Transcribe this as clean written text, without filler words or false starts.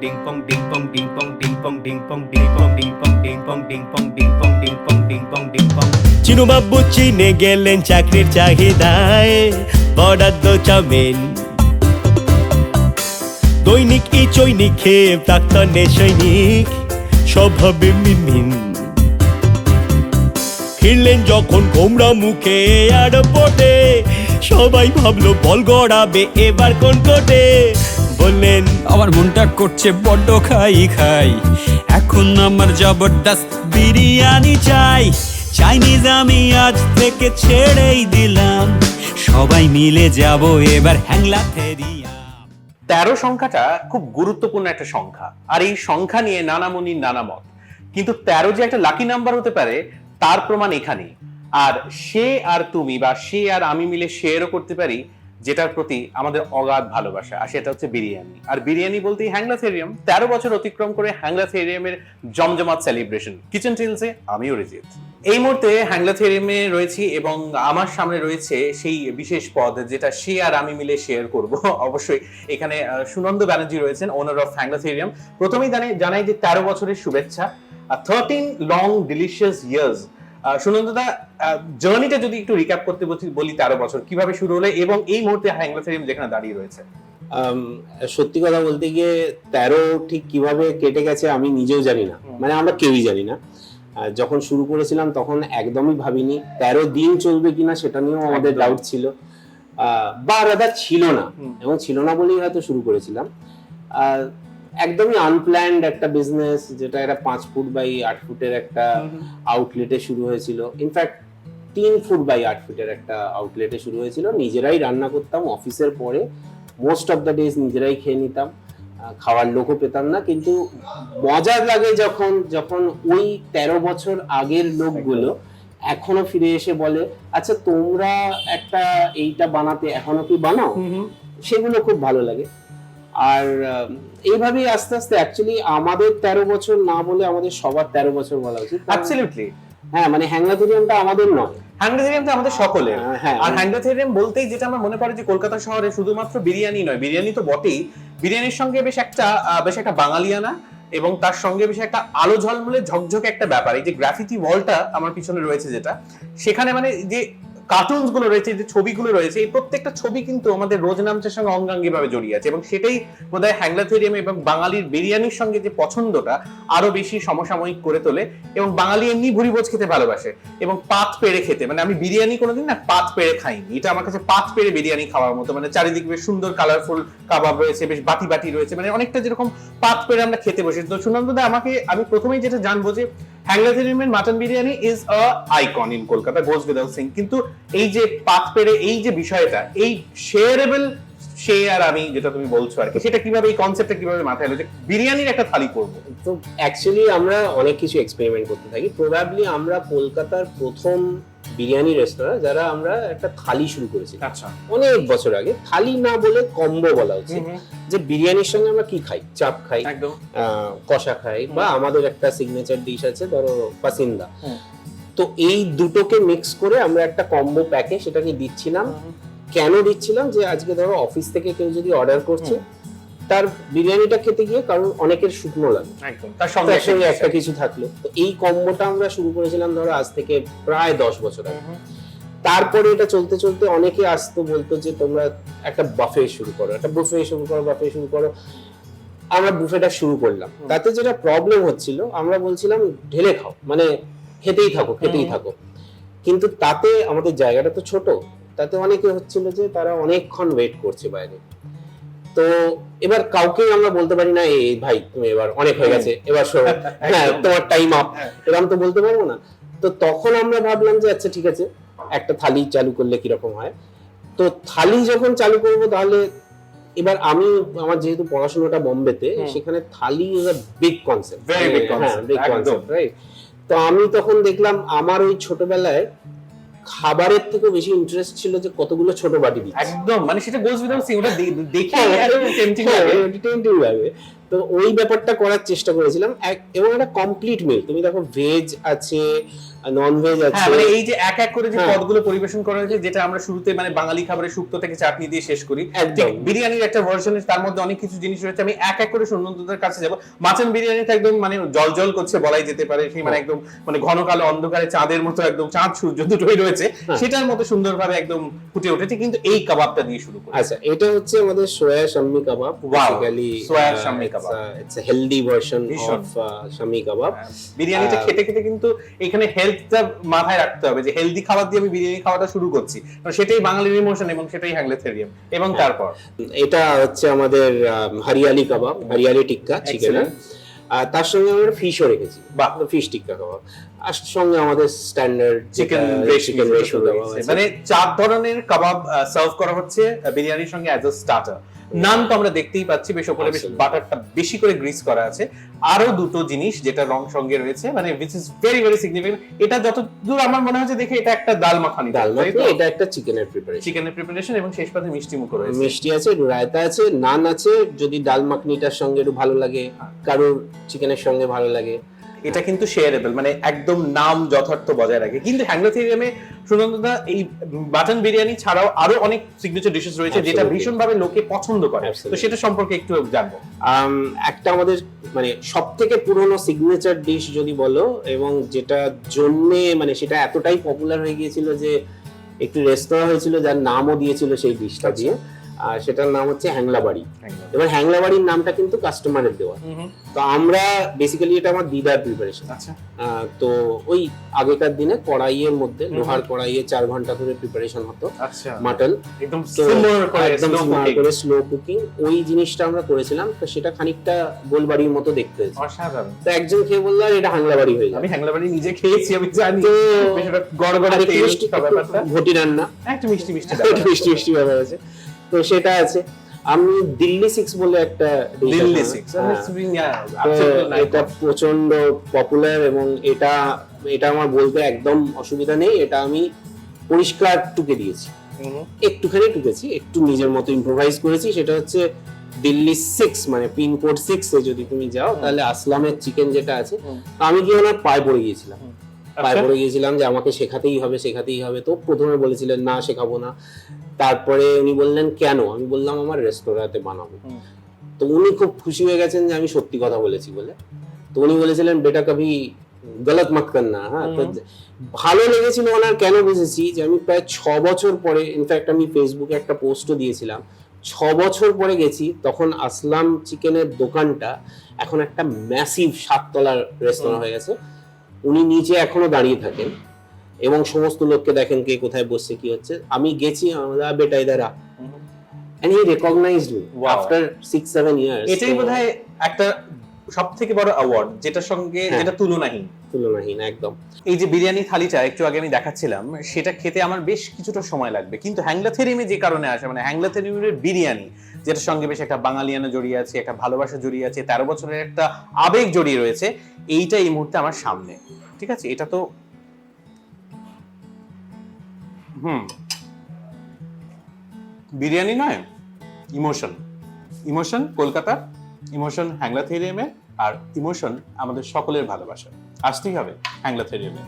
ding pong ding pong ding pong ding pong ding pong ding pong ding pong ding pong ding pong ding pong ding pong ding pong ding pong Chinu বাবু চীনে গেলেন চাকরির চাহিদায় বরাদ্দ chowmein দৈনিক ই চৈনিক খেয়ে প্রাক্তনে সৈনিক স্বভাবে মিনমিন ফিরলেন যখন গোমরা মুখে এয়ারপোর্টে সবাই ভাবলো বল গড়াবে এবার কোন কোটে বললেন আমার মনটা করছে বড্ড খাই খাই এখন আমার জবরদস্ত বিরিয়ানি চাই চাইনিজ আমি আজ থেকে ছেড়েই দিলাম সবাই মিলে যাব এবার হ্যাংলা ফেরিয়া 13 সংখ্যাটা খুব গুরুত্বপূর্ণ একটা সংখ্যা আর এই সংখ্যা নিয়ে নানা মুনির নানা মত কিন্তু 13 যে একটা লাকি নাম্বার হতে পারে তার প্রমাণ এখানেই আর সে আর তুমি বা সে আর আমি মিলে শেয়ারও করতে পারি যেটার প্রতি আমাদের অগাধ ভালোবাসা আর সেটা হচ্ছে বিরিয়ানি আর বিরিয়ানি বলতেই হ্যাংলাথেরিয়াম 13 বছর অতিক্রম করে হ্যাংলাথেরিয়ামের জমজমাট সেলিব্রেশন কিচেন টেলসে আমি অরিজিৎ এই মুহূর্তে হ্যাংলাথেরিয়ামে রয়েছি এবং আমার সামনে রয়েছে সেই বিশেষ পদ যেটা সে আর আমি মিলে শেয়ার করব অবশ্যই এখানে সুনন্দ ব্যানার্জি রয়েছেন ওনার অফ হ্যাংলাথেরিয়াম প্রথমেই জানাই যে 13 বছরের শুভেচ্ছা 13 লং ডিলিশিয়াস ইয়ার্স সুনন্দদা জার্নিটা যদি একটু রিক্যাপ করতে বলি 13 বছর কিভাবে শুরু হলো এবং এই মুহূর্তে হ্যাংলাথেরিয়াম যেখানে দাঁড়িয়ে রয়েছে সত্যি কথা বলতে গিয়ে 13 ঠিক কিভাবে কেটে গেছে আমি নিজেও জানি না মানে আমরা কেউই জানি না যখন শুরু করেছিলাম তখন একদমই ভাবিনি 13 দিন চলবে কিনা সেটা নিয়েও আমাদের ডাউট ছিল বা রাদার ছিল না এবং ছিল না বলেই হয়তো শুরু করেছিলাম একদমই আনপ্ল্যান্ড একটা বিজনেস যেটা একটা 5 ফুট বাই 8 ফুটের একটা আউটলেটে শুরু হয়েছিল ইনফ্যাক্ট 3 ফুট বাই 8 ফুটের একটা আউটলেটে শুরু হয়েছিল নিজেরাই রান্না করতাম অফিসের পরে মোস্ট অফ দ্য ডেজ নিজেরাই খেয়ে নিতাম খাওয়ার লোকও পেতাম না কিন্তু মজা লাগে যখন ওই 13 বছর আগের লোকগুলো এখনো ফিরে এসে বলে আচ্ছা তোমরা একটা এইটা বানাতে এখনো কি বানাও সেগুলো খুব ভালো লাগে আর এইভাবেই আস্তে আস্তে অ্যাকচুয়ালি আমাদের 13 বছর না বলে আমাদের সবার 13 বছর বলা উচিত অ্যাবসলিউটলি হ্যাঁ মানে হ্যাংলাথেরিয়ামটা আমাদের নয় হ্যাংলাথেরিয়ামটা আমাদের সকলের হ্যাঁ আর হ্যাংলাথেরিয়াম বলতেই যেটা আমার মনে পড়ে যে কলকাতা শহরে শুধুমাত্র বিরিয়ানি নয় বিরিয়ানি তো বটেই বিরিয়ানির সঙ্গে বেশ একটা বাঙালিয়ানা এবং তার সঙ্গে বেশ একটা আলো ঝলমলে ঝকঝকে একটা ব্যাপার এই যে গ্রাফিতি ওয়ালটা আমার পিছনে রয়েছে যেটা সেখানে মানে যে কার্টুনস গুলো রয়েছে যে ছবিগুলো রয়েছে এই প্রত্যেকটা ছবি কিন্তু আমাদের রোজনামচের সঙ্গে অঙ্গাঙ্গি ভাবে জড়িয়ে আছে এবং সেটাই বোধহয় হ্যাংলাথেরিয়াম এবং বাঙালির বিরিয়ানির সঙ্গে যে পছন্দটা আরো বেশি সমসাময়িক করে তোলে এবং বাঙালি এমনি ভুরিভোজ খেতে ভালোবাসে এবং পাত পেড়ে খেতে মানে আমি বিরিয়ানি কোনোদিন না পাত পেড়ে খাইনি এটা আমার কাছে পাত পেড়ে বিরিয়ানি খাওয়ার মতো মানে চারিদিকে বেশ সুন্দর কালারফুল কাবাব রয়েছে বেশ বাটি বাটি রয়েছে মানে অনেকটা যেরকম পাত পেড়ে আমরা খেতে বসি তো সুনন্দদা আমি প্রথমেই যেটা জানবো যে হ্যাংলাথেরিয়ামের mutton biryani is a icon in Kolkata goes without saying কিন্তু এই যে পাত পেড়ে এই যে বিষয়টা এই শেয়ারেবল সে আর আমি যেটা তুমি বলছো আর কি সেটা কিভাবে এই কনসেপ্টটা কিভাবে মাথায় এলো যে বিরিয়ানির একটা থালি করব তো অ্যাকচুয়ালি আমরা অনেক কিছু এক্সপেরিমেন্ট করতে থাকি প্রবাবলি আমরা কলকাতার প্রথম বিরিয়ানি রেস্তোরাঁ যারা আমরা একটা থালি শুরু করেছি আচ্ছা অনেক বছর আগে থালি না বলে কম্বো বলা উচিত যে বিরিয়ানির সঙ্গে আমরা কি খাই চাপ খাই একদম কষা খাই বা আমাদের একটা সিগনেচার ডিশ আছে ধরো পাসিন্দা তো এই দুটোকে মিক্স করে আমরা একটা কম্বো প্যাকে সেটাকে দিচ্ছিলাম কেন দিচ্ছিলাম যে আজকে ধরো অফিস থেকে কেউ যদি অর্ডার করছে তার বিরিয়ানিটা খেতে গিয়ে কারণ অনেকের শুকনো লাগে একদম তার সঙ্গে একটা কিছু থাকলো তো এই কম্বোটা আমরা শুরু করেছিলাম ধরো আজ থেকে প্রায় 10 বছর আগে তারপরে এটা চলতে চলতে অনেকে আসতো বলতো যে তোমরা একটা বাফে শুরু করো একটা বুফে শুরু করো বাফে শুরু করো আমরা বুফেটা শুরু করলাম তাতে যেটা প্রবলেম হচ্ছিল আমরা বলছিলাম ঢেলে খাও মানে খেতেই থাকো কিন্তু তাতে আমাদের জায়গাটা তো ছোট তাতে অনেকে হচ্ছিল যে তারা অনেকক্ষণ ওয়েট করছে বাইরে তো এবার কাউকে আমরা বলতে পারি না এই ভাই তুমি এবার অনেক হয়ে গেছে এবার হ্যাঁ তোমার টাইম আপ এরকম তো বলতে পারবো না তো তখন আমরা ভাবলাম যে আচ্ছা ঠিক আছে একটা থালি চালু করলে কিরকম হয় তো থালি যখন চালু করবো তাহলে এবার আমার যেহেতু পড়াশোনাটা বোম্বেতে সেখানে thali is a big concept big concept right তো আমি তখন দেখলাম আমার ওই ছোটবেলায় খাবারের থেকে বেশি ইন্টারেস্ট ছিল যে কতগুলো ছোট বাটি দিচ্ছে একদম মানে সেটা গোজ উইদাউট সেইং ওটা দেখে টেম্পটিং লাগে টেম্পটিং লাগে তো ওই ব্যাপারটা করার চেষ্টা করেছিলাম এবং একটা কমপ্লিট মিল। তুমি দেখো ভেজ আছে, নন ভেজ হ্যাঁ আছে। মানে এই যে এক এক করে যে হ্যাঁ। পদগুলো পরিবেশন করা হয়েছে, যেটা আমরা শুরুতে মানে বাঙালি খাবারের শুক্তো থেকে চাটনি দিয়ে শেষ করি, একদম। ঠিক বিরিয়ানির একটা ভার্সন, তার মধ্যে অনেক কিছু জিনিস রয়েছে। আমি এক এক করে সুনন্দদের কাছে যাব। মাটন বিরিয়ানিটা একদম মানে জল জল করছে বলাই যেতে পারে, সেই মানে একদম মানে ঘন কালো অন্ধকারে চাঁদের মতো, একদম চাঁদ সূর্য দুটোই রয়েছে, সেটার মতো সুন্দরভাবে একদম ফুটে উঠেছে। কিন্তু এই কাবাবটা দিয়ে শুরু করি। আচ্ছা, এটা হচ্ছে আমাদের soya shammi kabab. Basically soya shammi kabab, it's a healthy version of shammi kabab. বিরিয়ানিটা খেতে খেতে কিন্তু এখানে হেলথটা মাথায় রাখতে হবে, যে হেলদি খাবার দিয়ে আমি বিরিয়ানি খাওয়াটা শুরু করছি, কারণ সেটাই বাঙালির ইমোশন এবং সেটাই হ্যাংলেথেরিয়াম। এবং তারপর এটা হচ্ছে আমাদের হরিয়ালি কাবাব, হরিয়ালি টিক্কা চিকেনের। আর তার সঙ্গে আমরা ফিশও রেখেছি, বা ফিশ টিক্কা কাবাব। আর সঙ্গে আমাদের স্ট্যান্ডার্ড চিকেন রেশমি কাবাব। মানে 4 ধরনের কাবাব সার্ভ করা হচ্ছে বিরিয়ানির সঙ্গে অ্যাজ আ স্টার্টার। নান তো আমরা দেখতেই পাচ্ছি, বেশ উপরে বেশ বাটারটা বেশি করে গ্রিস করা আছে। আরো দুটো জিনিস যেটা রং সঙ্গে রয়েছে, মানে which is very very significant। এটা যতদূর আমার মনে হচ্ছে দেখে, এটা একটা ডাল মাখানি। এটা একটা চিকেনের প্রিপারেশন, চিকেনের প্রিপারেশন, এবং শেষ পাতে মিষ্টি মুখ রয়েছে, মিষ্টি আছে, একটু রায়তা আছে, নান আছে। যদি ডাল মাখনিটার সঙ্গে একটু ভালো লাগে, কারোর চিকেনের সঙ্গে ভালো লাগে, এটা কিন্তু শেয়ারেবল, মানে একদম নাম যথার্থ বজায় রাখে। কিন্তু হ্যাংলোথেরিয়ামে সুনন্দদা এই মাটন বিরিয়ানি ছাড়াও আরো অনেক সিগনেচার ডিশেস রয়েছে, যেটা ভীষণ ভাবে লোকে পছন্দ করে। তো সেটা সম্পর্কে একটু জানবো। একটা আমাদের মানে সব থেকে পুরনো সিগনেচার ডিশ যদি বলো, এবং যেটা জন্যে মানে সেটা এতটাই পপুলার হয়ে গিয়েছিল যে একটু রেস্তোরাঁ হয়েছিল যার নামও দিয়েছিল সেই ডিশটা দিয়ে, আর সেটার নাম হচ্ছে হ্যাংলাবাড়ি। এবার হ্যাংলাবাড়ির নামটা কিন্তু কাস্টমারের দেওয়া। তো আমরা বেসিক্যালি, এটা আমার দিদার প্রিপারেশন। আচ্ছা, তো ওই আগেকার দিনে কড়াইয়ের মধ্যে, লোহার কড়াইয়ে 4 ঘন্টা ধরে প্রিপারেশন হতো আচ্ছা, মাটন, একদম একদম স্লো কুকিং। ওই জিনিসটা আমরা করেছিলাম। তো সেটা খানিকটা গোলবাড়ির মতো দেখতে হয়েছে। অসাধারণ। তো একজন খেয়ে বললো এটা হ্যাংলাবাড়ি হয়ে যাবে। আমি হ্যাংলাবাড়ি নিজে খেয়েছি, আমি জানি গড়গড়া ব্যাপারটা, ঘটি রান্না, একটু মিষ্টি মিষ্টি একটু মিষ্টি মিষ্টি ব্যাপার আছে। তো সেটা আছে। আমি দিল্লি 6 বলে একটা দিল্লি 6, এটা প্রচন্ড পপুলার, এবং এটা আমার বলতে একদম অসুবিধা নেই। এটা আমি পরিষ্কার টুকে দিয়েছি, একটুখানি টুকেছি, একটু নিজের মতো ইম্প্রোভাইজ করেছি। সেটা হচ্ছে দিল্লি 6, মানে পিনকোড 6 এ যদি তুমি যাও, তাহলে আসলামের চিকেন যেটা আছে, আমি গিয়ে ওনার পায়ে পড়ে গিয়েছিলাম। যে আমাকে শেখাতেই হবে। তো প্রথমে বলেছিলেন না, শেখাবো না। তারপরে উনি বললেন কেন? আমি বললাম আমার রেস্তোরাঁতে বানাবো। তো উনি খুব খুশি হয়ে গেছেন যে আমি সত্যি কথা বলেছি বলে। তো উনি বলেছিলেন বেটা কবি গলত মত করনা। হ্যাঁ, তো ভালো লেগেছিল ওনার। কেন বুঝেছি যে আমি প্রায় 6 বছর পরে, ইনফ্যাক্ট আমি ফেসবুকে একটা পোস্টও দিয়েছিলাম, 6 বছর পরে গেছি, তখন আসলাম চিকেনের দোকানটা এখন একটা ম্যাসিভ 7 তলার রেস্তোরাঁ হয়ে গেছে। উনি নিচে এখনো দাঁড়িয়ে থাকেন এবং সমস্ত লোককে দেখেন কে কোথায় বসছে, কি হচ্ছে। আমি গেছি, বেটা ইদারা, and he recognized me after 6-7 years. এটাই বোধহয় একটা সবথেকে বড় অ্যাওয়ার্ড, যেটার সঙ্গে যেটা তুলনাহীন একদম। এই যে বিরিয়ানি থালিটা একটু আগে আমি দেখাচ্ছিলাম, সেটা খেতে আমার বেশ কিছুটা সময় লাগবে, কিন্তু হ্যাংলাথেরিয়ামে যে কারণে আসে, মানে হ্যাংলাথেরিয়ামের বিরিয়ানি যেটার সঙ্গে বেশ একটা বাঙালিয়ানা জড়িয়ে আছে, একটা ভালোবাসা জড়িয়ে আছে, 13 বছরের একটা আবেগ জড়িয়ে রয়েছে, এইটা এই মুহূর্তে আমার সামনে। ঠিক আছে, এটা তো বিরিয়ানি নয়, ইমোশন কলকাতার, ইমোশন হ্যাংলাথেরিয়ামে, আর ইমোশন আমাদের সকলের ভালোবাসা। আসতেই হবে হ্যাংলাথেরিয়ামে।